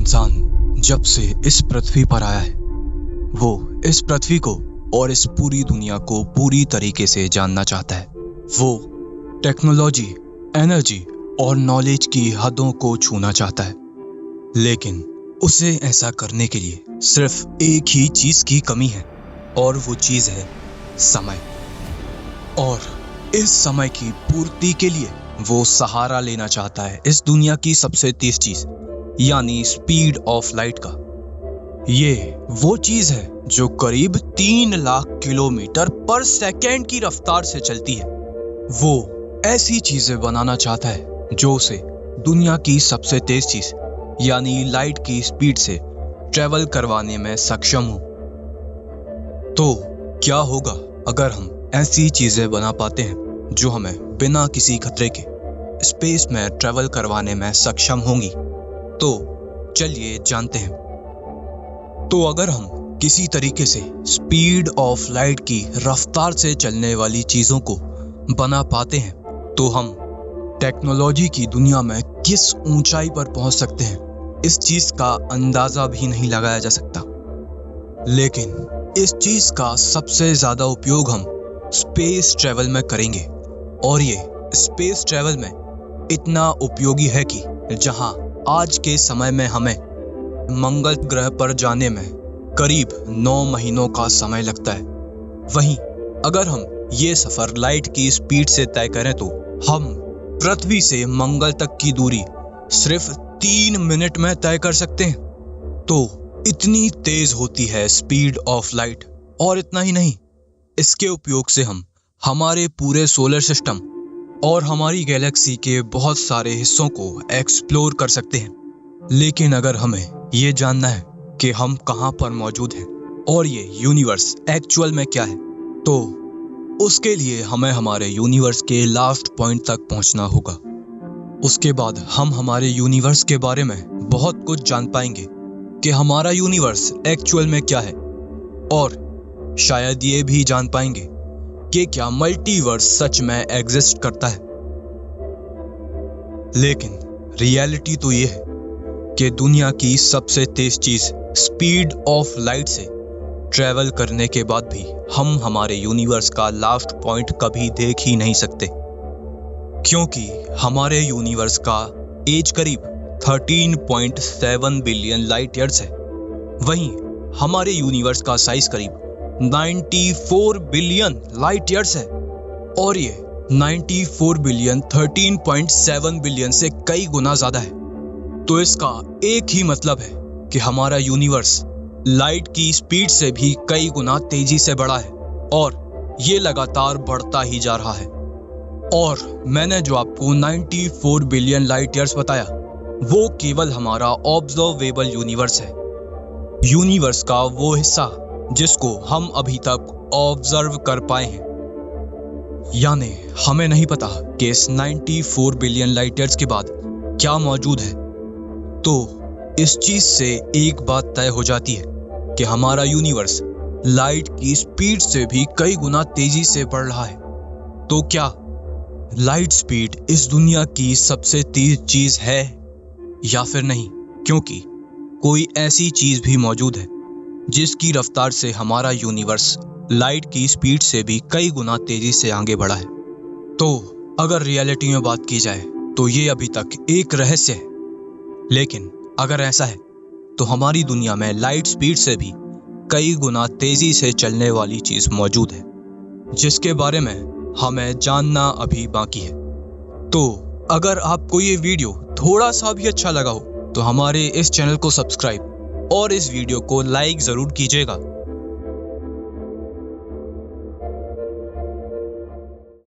इंसान जब से इस पृथ्वी पर आया है वो इस पृथ्वी को और इस पूरी दुनिया को पूरी तरीके से जानना चाहता है। वो टेक्नोलॉजी, एनर्जी और नॉलेज की हदों को छूना चाहता है, लेकिन उसे ऐसा करने के लिए सिर्फ एक ही चीज की कमी है और वो चीज है समय। और इस समय की पूर्ति के लिए वो सहारा लेना चाहता है इस दुनिया की सबसे तेज चीज यानी स्पीड ऑफ लाइट का। ये वो चीज है जो करीब 3 लाख किलोमीटर पर सेकेंड की रफ्तार से चलती है। वो ऐसी चीजें बनाना चाहता है जो उसे दुनिया की सबसे तेज चीज यानी लाइट की स्पीड से ट्रेवल करवाने में सक्षम हो। तो क्या होगा अगर हम ऐसी चीजें बना पाते हैं जो हमें बिना किसी खतरे के स्पेस में ट्रेवल करवाने में सक्षम होंगी? तो चलिए जानते हैं। तो अगर हम किसी तरीके से स्पीड ऑफ लाइट की रफ्तार से चलने वाली चीजों को बना पाते हैं तो हम टेक्नोलॉजी की दुनिया में किस ऊंचाई पर पहुंच सकते हैं इस चीज का अंदाजा भी नहीं लगाया जा सकता। लेकिन इस चीज का सबसे ज्यादा उपयोग हम स्पेस ट्रेवल में करेंगे, और ये स्पेस ट्रेवल में इतना उपयोगी है कि जहां आज के समय में हमें मंगल ग्रह पर जाने में करीब 9 महीनों का समय लगता है, वहीं अगर हम ये सफर लाइट की स्पीड से तय करें तो हम पृथ्वी से मंगल तक की दूरी सिर्फ 3 मिनट में तय कर सकते हैं। तो इतनी तेज होती है स्पीड ऑफ लाइट। और इतना ही नहीं, इसके उपयोग से हम हमारे पूरे सोलर सिस्टम और हमारी गैलेक्सी के बहुत सारे हिस्सों को एक्सप्लोर कर सकते हैं। लेकिन अगर हमें ये जानना है कि हम कहाँ पर मौजूद हैं और ये यूनिवर्स एक्चुअल में क्या है, तो उसके लिए हमें हमारे यूनिवर्स के लास्ट पॉइंट तक पहुंचना होगा। उसके बाद हम हमारे यूनिवर्स के बारे में बहुत कुछ जान पाएंगे कि हमारा यूनिवर्स एक्चुअल में क्या है, और शायद ये भी जान पाएंगे कि क्या मल्टीवर्स सच में एग्जिस्ट करता है। लेकिन रियलिटी तो ये है कि दुनिया की सबसे तेज चीज स्पीड ऑफ लाइट से ट्रेवल करने के बाद भी हम हमारे यूनिवर्स का लास्ट पॉइंट कभी देख ही नहीं सकते, क्योंकि हमारे यूनिवर्स का एज करीब 13.7 बिलियन लाइट ईयर्स है। वहीं हमारे यूनिवर्स का साइज करीब 94 बिलियन लाइट ईयर्स है, और ये 94 बिलियन 13.7 बिलियन से कई गुना ज्यादा है। तो इसका एक ही मतलब है कि हमारा यूनिवर्स लाइट की स्पीड से भी कई गुना तेजी से बढ़ा है, और ये लगातार बढ़ता ही जा रहा है। और मैंने जो आपको 94 बिलियन लाइट ईयर्स बताया वो केवल हमारा ऑब्जर्वेबल यूनिवर्स है, यूनिवर्स का वो हिस्सा जिसको हम अभी तक ऑब्जर्व कर पाए हैं। यानी हमें नहीं पता कि इस 94 बिलियन लाइट ईयर्स के बाद क्या मौजूद है। तो इस चीज से एक बात तय हो जाती है कि हमारा यूनिवर्स लाइट की स्पीड से भी कई गुना तेजी से बढ़ रहा है। तो क्या लाइट स्पीड इस दुनिया की सबसे तेज चीज है या फिर नहीं? क्योंकि कोई ऐसी चीज भी मौजूद है जिसकी रफ्तार से हमारा यूनिवर्स लाइट की स्पीड से भी कई गुना तेजी से आगे बढ़ा है। तो अगर रियलिटी में बात की जाए तो ये अभी तक एक रहस्य है, लेकिन अगर ऐसा है तो हमारी दुनिया में लाइट स्पीड से भी कई गुना तेजी से चलने वाली चीज मौजूद है जिसके बारे में हमें जानना अभी बाकी है। तो अगर आपको ये वीडियो थोड़ा सा भी अच्छा लगा हो तो हमारे इस चैनल को सब्सक्राइब और इस वीडियो को लाइक जरूर कीजिएगा।